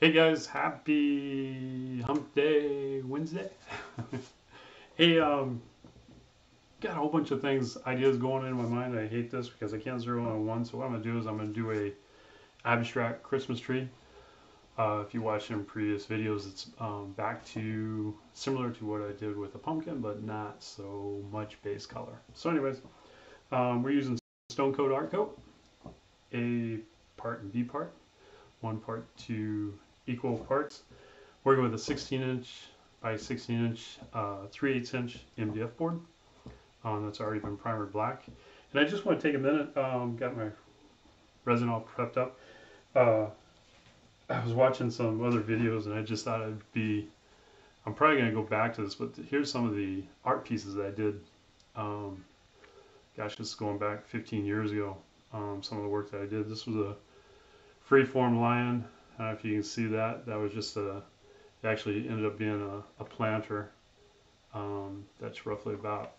Hey guys, happy Hump Day Wednesday. Hey, got a whole bunch of things, ideas going in my mind. I hate this because I can't zero in on one. So what I'm gonna do is I'm gonna do a abstract Christmas tree. If you watched in previous videos, it's back to similar to what I did with a pumpkin, but not so much base color. So anyways, we're using Stone Coat Art Coat, A part and B part, 1 part to equal parts. Working with a 16-inch by 16-inch, 3/8 inch MDF board that's already been primered black. And I just want to take a minute, got my resin all prepped up. I was watching some other videos and I just thought I'm probably going to go back to this, but here's some of the art pieces that I did. Gosh, this is going back 15 years ago. Some of the work that I did. This was a freeform lion. I don't know if you can see that. That was just it actually ended up being a planter that's roughly about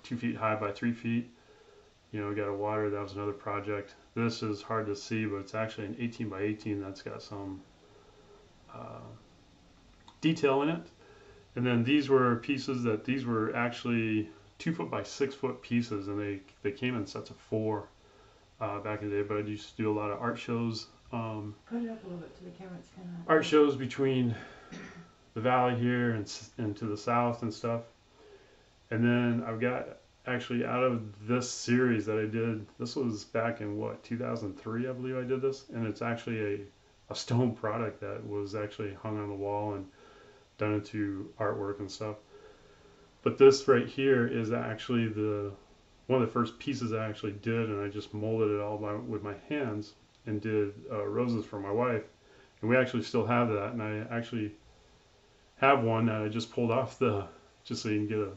2 feet high by 3 feet. You know, we got a water. That was another project. This is hard to see, but it's actually an 18 by 18 that's got some detail in it. And then these were pieces these were actually 2 foot by 6 foot pieces, and they came in sets of 4 back in the day. But I used to do a lot of art shows. Put it up a little bit to the camera. It's kind of art shows between the valley here and to the south and stuff. And then I've got actually out of this series that I did, this was back in what, 2003 I believe I did this, and it's actually a stone product that was actually hung on the wall and done into artwork and stuff. But this right here is actually one of the first pieces I actually did, and I just molded it all with my hands and did roses for my wife. And we actually still have that, and I actually have one that I just pulled off just so you can get a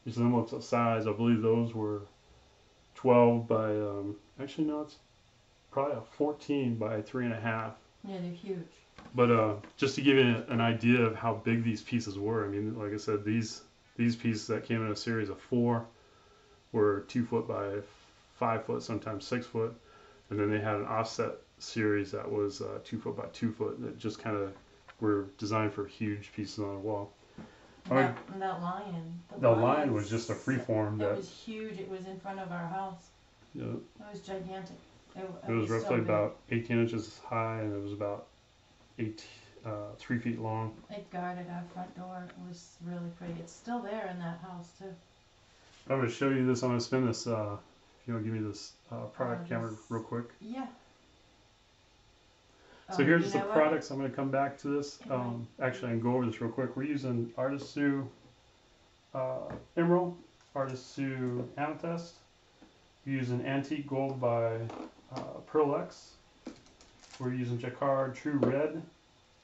resemblance of size. I believe those were 12 by, actually no, it's probably a 14 by 3.5. Yeah, they're huge. But just to give you an idea of how big these pieces were, I mean, like I said, these pieces that came in a series of 4 were 2 foot by 5 foot, sometimes 6 foot. And then they had an offset series that was 2 foot by 2 foot that just kind of were designed for huge pieces on a wall. And that lion. The lion was just a free form. It was huge. It was in front of our house. Yeah. It was gigantic. It was roughly about 18 inches high, and it was about 3 feet long. It guarded our front door. It was really pretty. It's still there in that house too. I'm going to show you this. I'm going to spin this. If you want to give me this product camera real quick. Yeah. So here's the products. I'm going to come back to this. Actually, I can go over this real quick. We're using Artisu Emerald, Artisu Amethyst. We're using Antique Gold by Pearl X. We're using Jacquard True Red.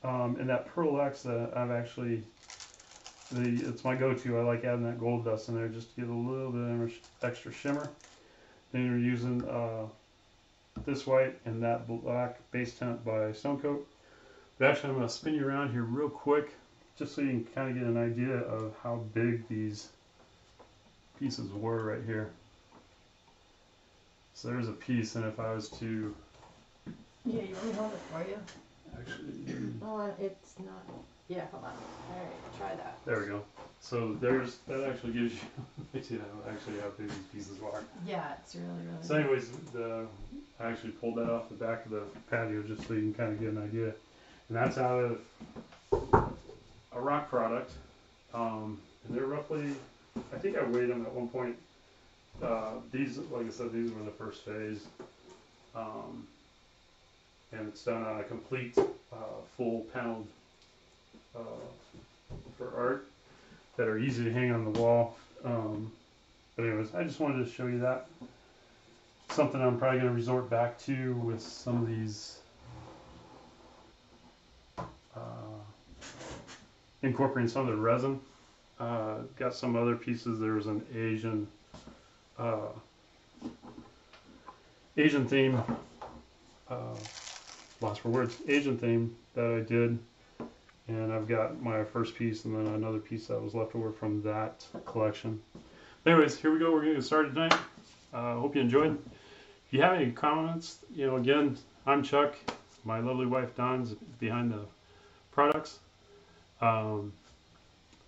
And that Pearl X that I've actually, it's my go-to. I like adding that gold dust in there just to give a little bit of extra shimmer. Then we're using this white and that black base tint by Stone Coat. But actually, I'm going to spin you around here real quick just so you can kind of get an idea of how big these pieces were right here. So there's a piece, and if I was to... Yeah, you want me to hold it for you? Actually... Oh, it's not... Yeah, hold on. Alright, try that. There we go. So that actually gives you actually how big these pieces are. Yeah, it's really, really So anyways, I actually pulled that off the back of the patio just so you can kind of get an idea. And that's out of a rock product. And they're roughly, I think I weighed them at one point. These, like I said, these were the first phase. And it's done on a complete full paneled for art that are easy to hang on the wall. But anyways, I just wanted to show you that. Something I'm probably going to resort back to with some of these incorporating some of the resin. Got some other pieces. There was an Asian theme, lost for words, Asian theme that I did. And I've got my first piece and then another piece that was left over from that collection. Anyways, here we go. We're going to get started tonight. Hope you enjoyed. If you have any comments, again, I'm Chuck. my lovely wife Dawn's behind the products. Um,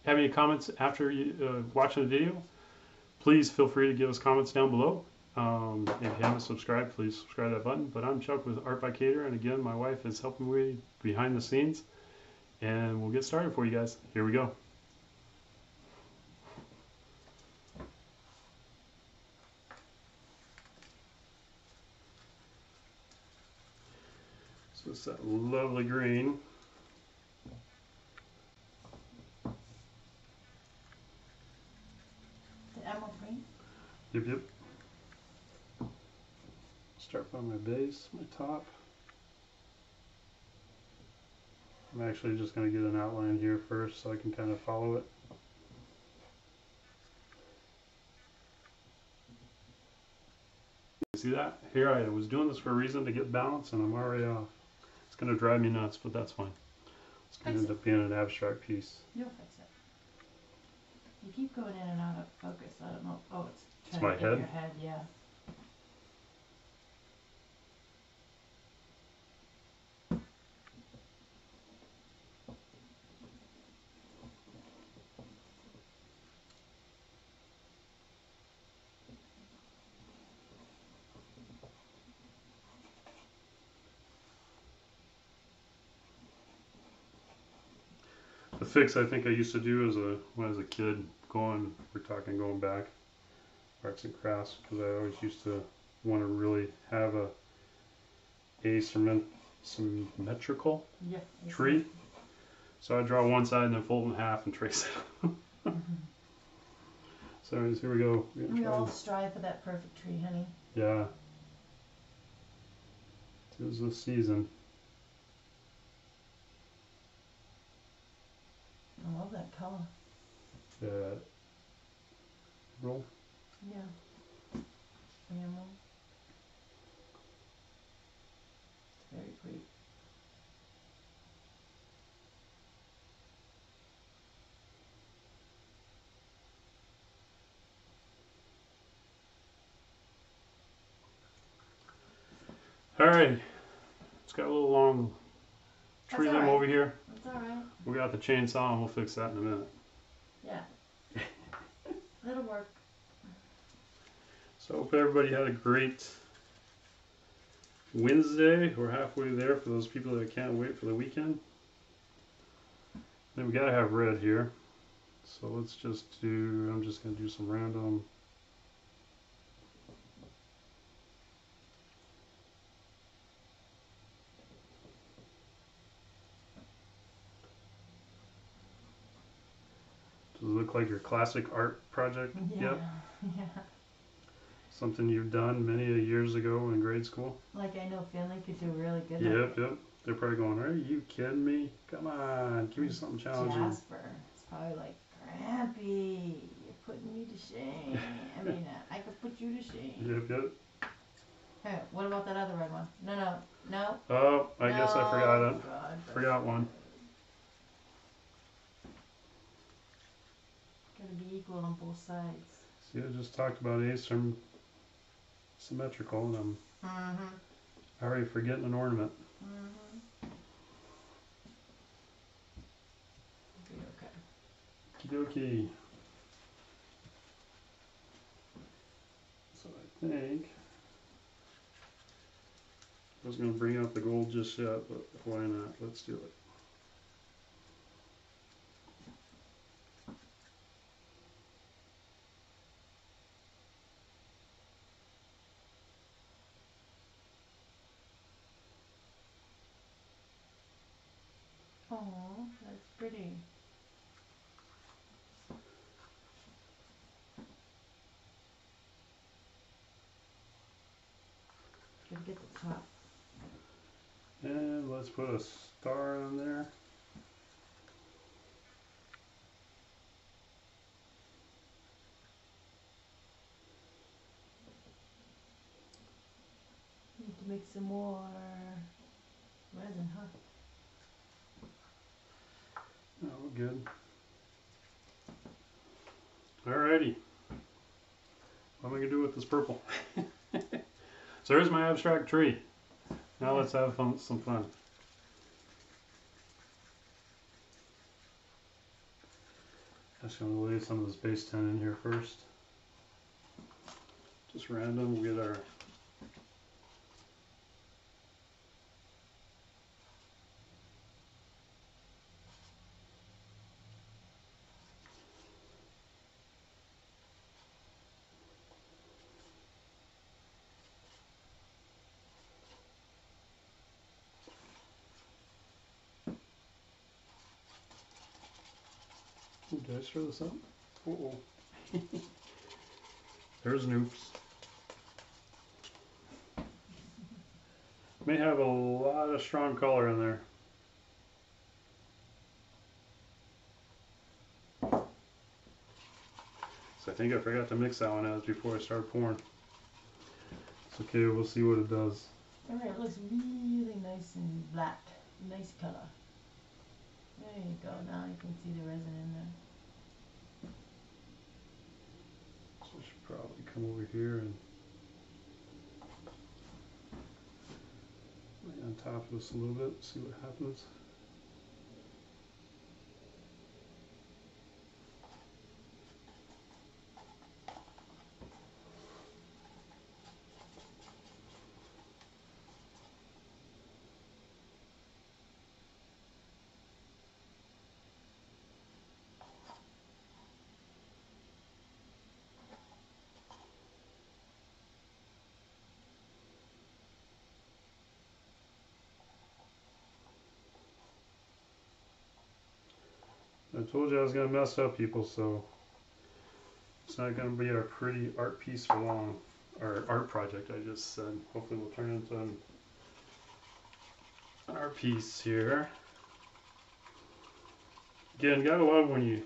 have any comments after you watching the video? Please feel free to give us comments down below. If you haven't subscribed, please subscribe to that button. But I'm Chuck with Art by Cater, and again, my wife is helping me behind the scenes. And we'll get started for you guys. Here we go. So it's that lovely green. The emerald green. Yep, yep. Start by my base, my top. I'm actually just going to get an outline here first so I can kind of follow it. See that? Here I was doing this for a reason, to get balance, and I'm already off. It's going to drive me nuts, but that's fine. It's going to end up being an abstract piece. You'll fix it. You keep going in and out of focus. I don't know. Oh, it's my trying to head? get your head, yeah. The fix I think I used to do when I was a kid, we're talking going back, arts and crafts, because I always used to want to really have a symmetrical Yeah. tree. So I draw one side and then fold it in half and trace it. So anyways, here we go. We all strive for that perfect tree, honey. Yeah. 'Tis the season. I love that color. Roll. Yeah. Emerald. It's very pretty. All right. It's got a little long tree That's limb all right. over here. That's alright. We got the chainsaw and we'll fix that in a minute. Yeah. It'll work. So I hope everybody had a great Wednesday. We're halfway there for those people that can't wait for the weekend. Then we gotta have red here. So let's just do, I'm just gonna do some random. Does it look like your classic art project? Yeah. Yep. Yeah. Something you've done many years ago in grade school? Like I know Finley could do really good. Yep, yep. They're probably going, are you kidding me? Come on, give me something challenging. Jasper. It's probably like, Grampy, you're putting me to shame. I mean, I could put you to shame. Yep, yep. Hey, what about that other red one? No. Oh, I guess I forgot it. God, Forgot one. Gotta be equal on both sides. See, I just talked about symmetrical, and I'm already forgetting an ornament. Be okay. Okie dokie. So I think I was going to bring out the gold just yet, but why not? Let's do it. Oh, that's pretty. Gotta get the top. And let's put a star on there. Need to make some more resin, huh? Oh, good. Alrighty. What am I going to do with this purple? So here's my abstract tree. Now Yeah. let's have some fun. Just gonna lay some of this base tin in here first. Just random. We'll get our ooh, did I stir this up? Uh-oh. There's an oops. May have a lot of strong color in there. So I think I forgot to mix that one out before I started pouring. It's okay, we'll see what it does. Alright, it looks really nice and black. Nice color. There you go. Now you can see the resin in there. So I should probably come over here and lay on top of this a little bit, see what happens. I told you I was going to mess up, people, so it's not going to be a pretty art piece for long, or art project, I just said. Hopefully we'll turn it into an art piece here. Again, gotta love when you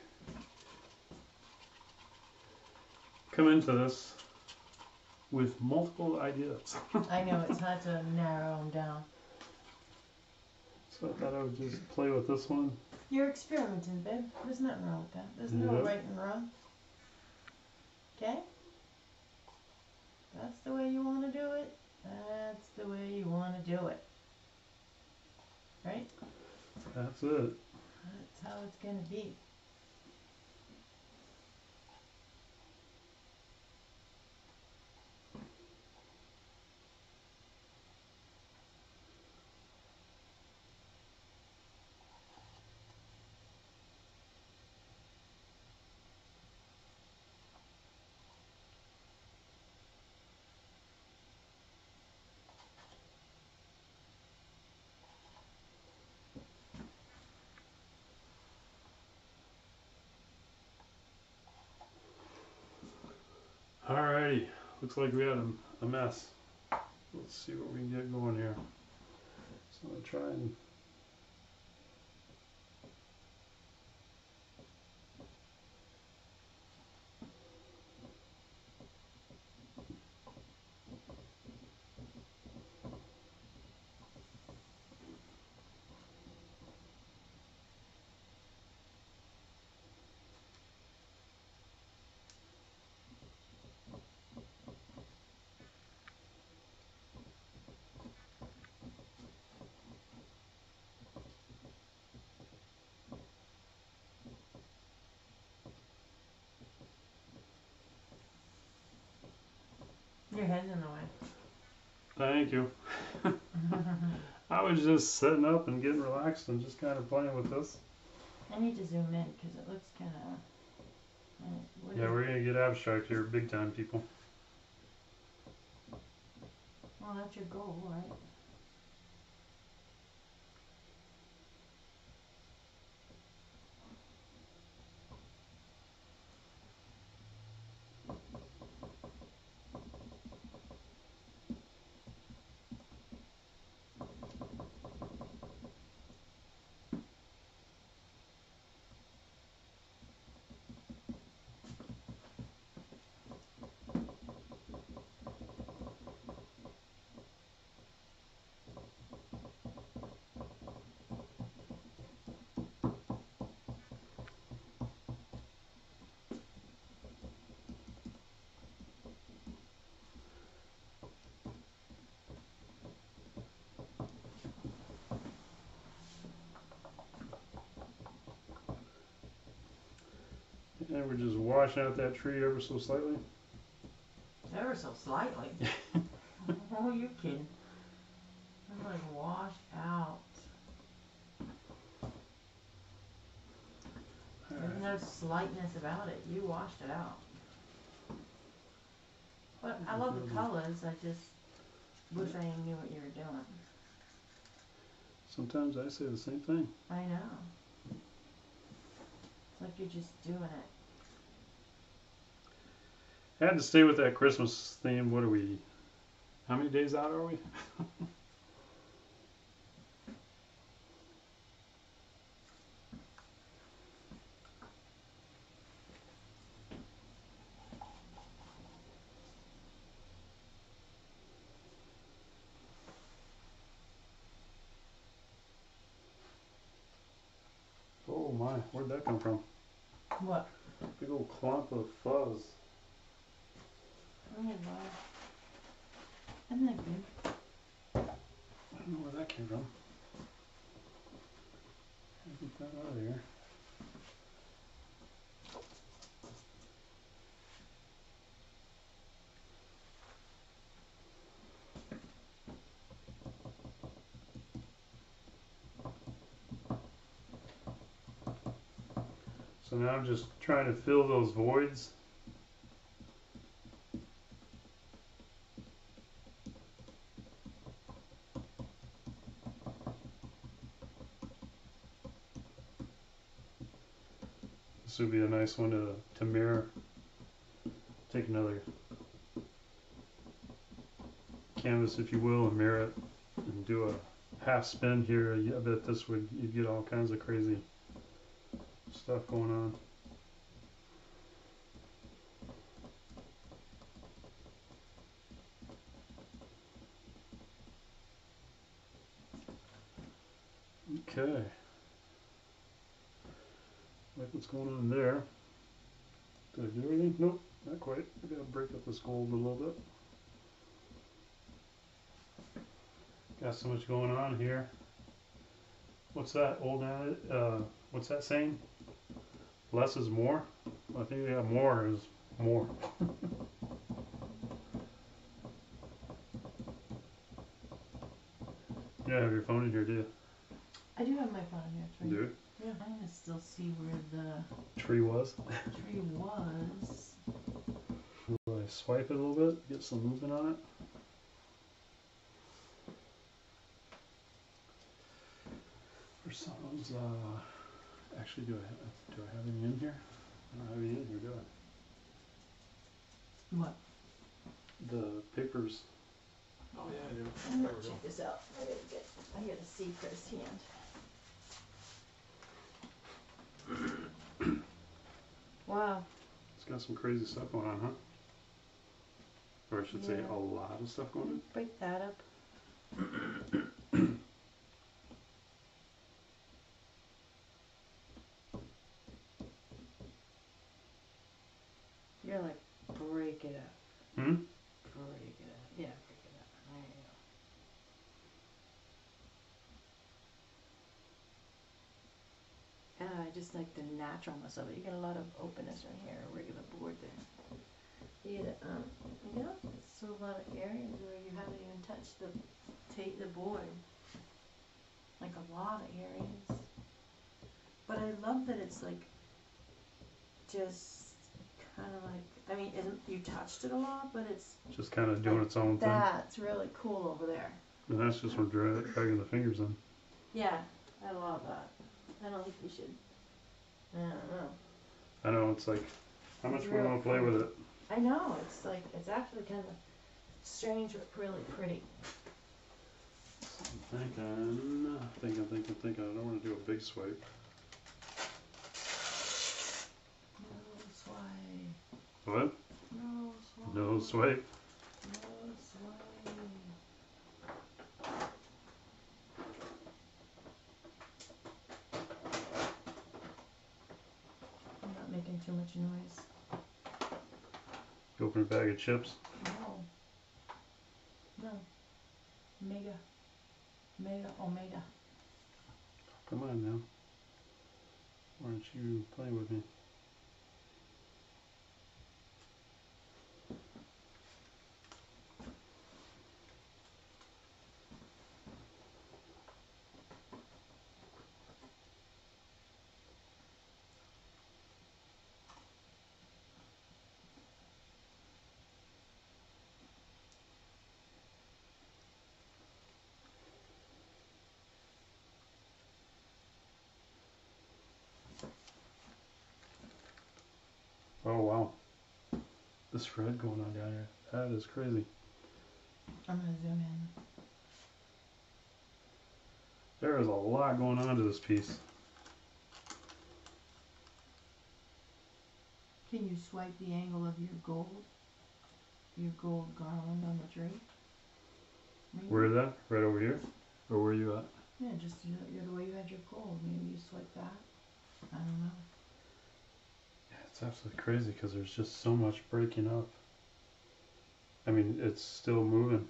come into this with multiple ideas. I know, it's hard to narrow them down. So I thought I would just play with this one. You're experimenting, babe. There's nothing wrong with that. There's no Yep. right and wrong. Okay? That's the way you want to do it. That's the way you want to do it. Right? That's it. That's how it's going to be. Alrighty, looks like we had a mess. Let's see what we can get going here. So I'm gonna try and Your head's in the way. thank you. I was just setting up and getting relaxed and just kind of playing with this. I need to zoom in because it looks kind of. Yeah, we're gonna get abstract here, big time, people. Well, that's your goal, right? And we're just washing out that tree ever so slightly. Ever so slightly. Oh, you kidding? I'm like washed out. There's no slightness about it. You washed it out. But I love the colors. I just wish I knew what you were doing. Sometimes I say the same thing. I know. It's like you're just doing it. I had to stay with that Christmas theme. What are we? How many days out are we? Oh my, where'd that come from? What? Big old clump of fuzz. Oh, wow. Isn't that good? I don't know where that came from. Get that out of here. So now I'm just trying to fill those voids. This would be a nice one to mirror. Take another canvas, if you will, and mirror it, and do a half spin here. I bet this would, you'd get all kinds of crazy stuff going on. Okay. Like what's going on there. Did I do anything? Nope, not quite. I gotta break up this gold a little bit. Got so much going on here. What's that old what's that saying? Less is more? I think more is more. You don't have your phone in here, do you? I do have my phone in here. Do you? Yeah. I can still see where the Tree was. tree was. Will I swipe it a little bit? Get some movement on it? For some of those, actually, do I have any in here? I don't have any in here, do I? What? The papers. Oh yeah, I do. I'm gonna check this out. I gotta see firsthand. Wow. It's got some crazy stuff going on, huh? Or I should say a lot of stuff going on. Break that up. You're like, break it up. Hmm? Break it up. Yeah, break it up. There you go. And I just like the naturalness of it. You get a lot of openness right here, a regular board there. You get, so a lot of areas where you haven't even touched the board. Like a lot of areas. But I love that it's like, just kind of like, I mean, you touched it a lot, but it's Just kind of doing like, its own thing. that's really cool over there. And that's just from dragging the fingers in. Yeah, I love that. I don't think we should, I don't know. I know, it's like, how much we Really want to play with it. I know, it's like, it's actually kind of strange but really pretty. I'm thinking. I don't want to do a big swipe. No swipe. What? No swipe. No swipe. No swipe. I'm not making too much noise. You open a bag of chips. No. No. Mega. Omega. Come on now. Why aren't you playing with me? Oh wow. This red going on down here. That is crazy. I'm gonna zoom in. There is a lot going on to this piece. Can you swipe the angle of your gold? Your gold garland on the tree? Maybe? Where is that? Right over here? Or where you at? Yeah, just the way you had your gold. Maybe you swipe that. I don't know. Yeah, it's absolutely crazy because there's just so much breaking up. I mean, it's still moving.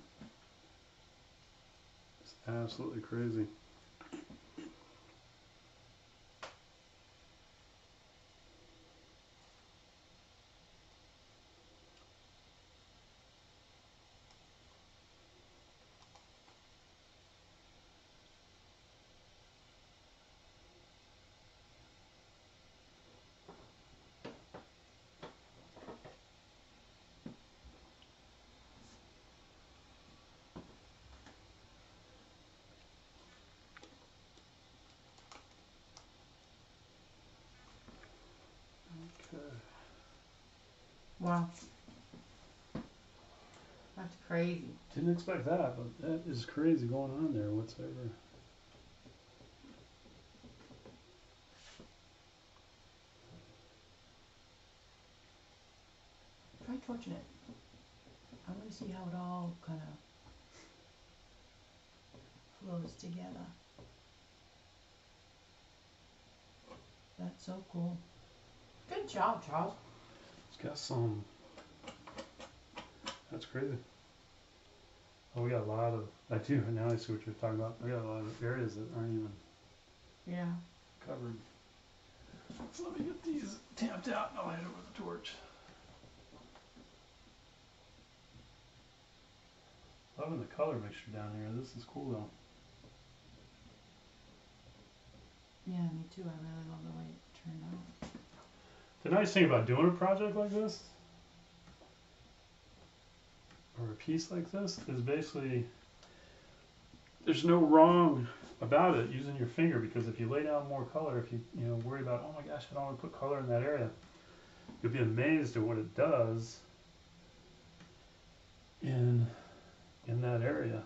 It's absolutely crazy. Okay. Wow. That's crazy. Didn't expect that, but that is crazy going on there whatsoever. Try torching it. I want to see how it all kind of flows together. That's so cool. Good job, Charles. It's got some. That's crazy. Oh, we got a lot of. I do. Now I see what you're talking about. We got a lot of areas that aren't even Yeah. covered. So let me get these tamped out and I'll hit it with a torch. Loving the color mixture down here. This is cool though. Yeah, me too. I really love the way it turned out. The nice thing about doing a project like this, or a piece like this, is basically there's no wrong about it using your finger, because if you lay down more color, if you know worry about, oh my gosh, I don't want to put color in that area, you'll be amazed at what it does in that area.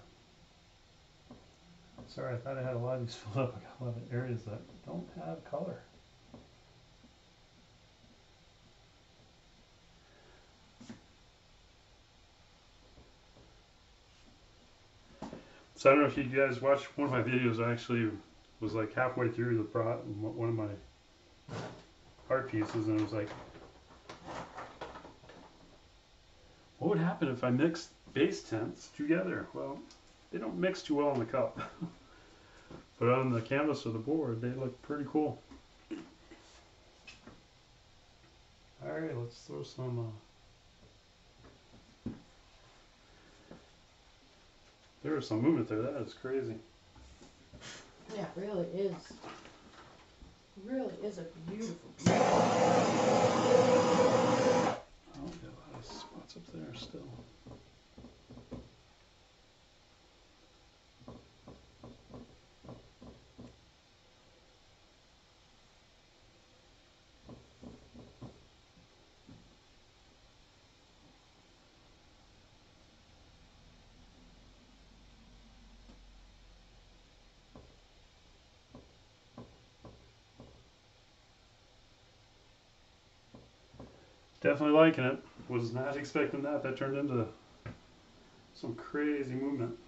Sorry, I thought I had a lot of these filled up. I got a lot of areas that don't have color. So I don't know if you guys watched one of my videos. I actually was like halfway through one of my art pieces, and it was like, what would happen if I mixed base tints together? Well, they don't mix too well in the cup. But on the canvas of the board, they look pretty cool. Alright, let's throw some... there was some movement there. That is crazy. Yeah, it really is. Really is a beautiful piece. Oh, we got a lot of spots up there still. Definitely liking it. Was not expecting that. That turned into some crazy movement.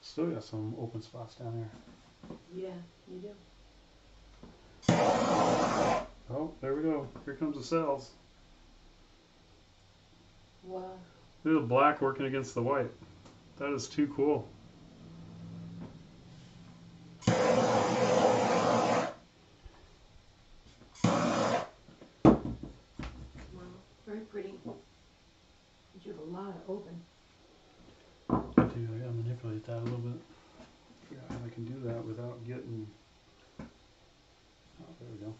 Still got some open spots down here. Yeah, you do. Oh, there we go. Here comes the cells. Wow. Look at the black working against the white. That is too cool. Wow. Very pretty. You have a lot of open. I do. I gotta manipulate that a little bit. Figure out how I can do that without getting. Oh, there we go.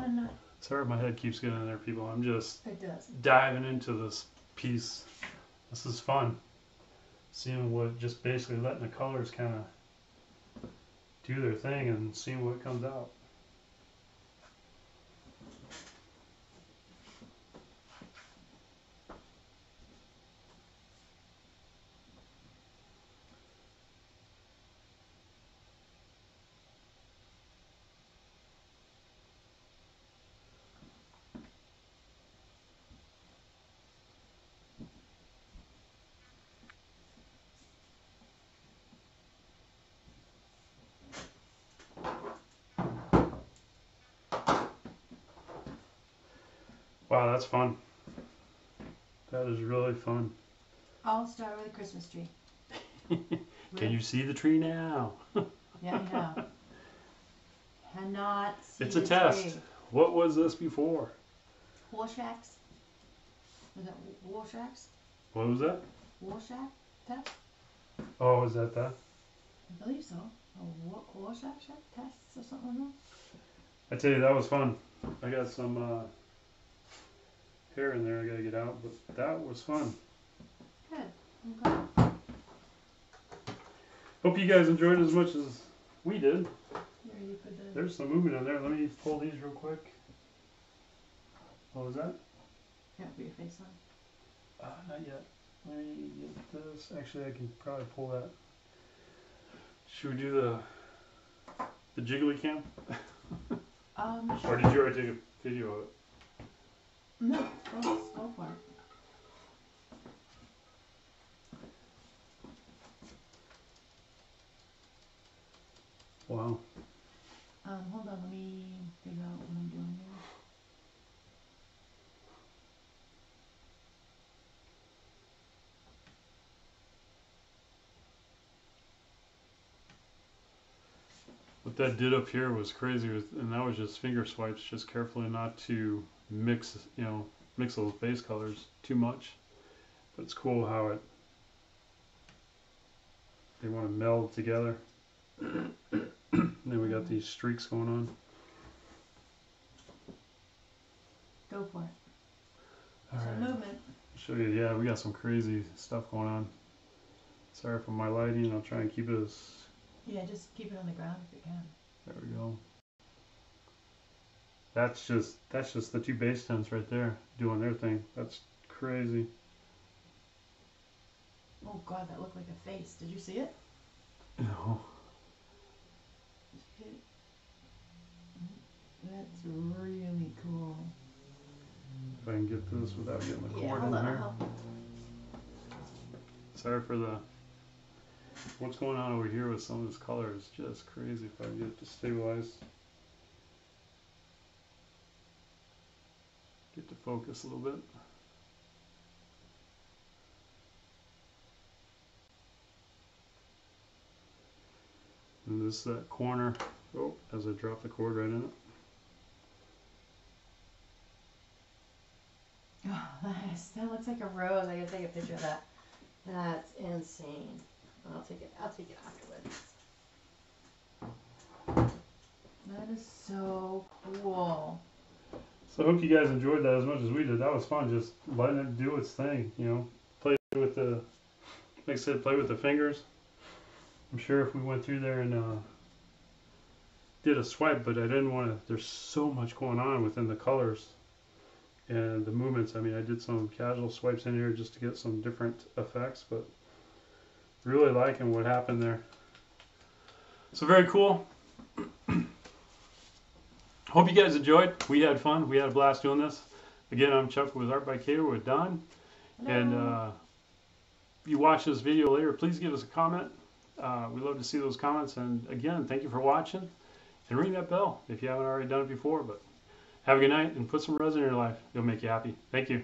a nice. Sorry, my head keeps getting in there, people. I'm just It does. diving into this piece. This is fun. Seeing what, just basically letting the colors kind of do their thing and seeing what comes out. Wow, that's fun. That is really fun. I'll start with a Christmas tree. Can you see the tree now? Yeah, I know. Cannot see It's a the test. tree. What was this before? Warshacks? Was that Warshacks? What was that? Warshak test? Oh, is that that? I believe so. A Warshak tests or something like that? I tell you, that was fun. I got some hair in there I gotta get out, but that was fun. Good. Okay. Hope you guys enjoyed it as much as we did. Here you put the. There's some movement in there. Let me pull these real quick. What was that? Yeah, put your face on. Not yet. Let me get this. Actually, I can probably pull that. Should we do the jiggly cam? Sure. Or did you already take a video of it? No, go for it. Wow. Hold on, let me figure out what I'm doing here. What that did up here was crazy, and that was just finger swipes, just carefully not to mix, mix those base colors too much. But it's cool how they want to meld together. Then we got these streaks going on. Go for it. All Some right. movement. I'll show you, yeah, we got some crazy stuff going on. Sorry for my lighting, I'll try and keep it as, Yeah, just keep it on the ground if you can. there we go. That's just the two bass tents right there doing their thing. That's crazy. Oh god, that looked like a face. Did you see it? No. That's really cool. If I can get this without getting the Yeah, cord hold in on, here. I'll help. Sorry for what's going on over here with some of this color is just crazy. If I can get it to stabilize. Get to focus a little bit. And this that corner, oh, as I drop the cord right in it. Oh, that looks like a rose. I gotta take a picture of that. That's insane. I'll take it afterwards. That is so cool. So I hope you guys enjoyed that as much as we did. That was fun, just letting it do its thing, Play with like I said, play with the fingers. I'm sure if we went through there and did a swipe, but I didn't want to, there's so much going on within the colors and the movements. I mean, I did some casual swipes in here just to get some different effects, but really liking what happened there. So very cool. Hope you guys enjoyed. We had fun. We had a blast doing this. Again, I'm Chuck with Art by Cater with Don. Hello. And if you watch this video later, please give us a comment. We love to see those comments. And again, thank you for watching. And ring that bell if you haven't already done it before. But have a good night and put some resin in your life. It'll make you happy. Thank you.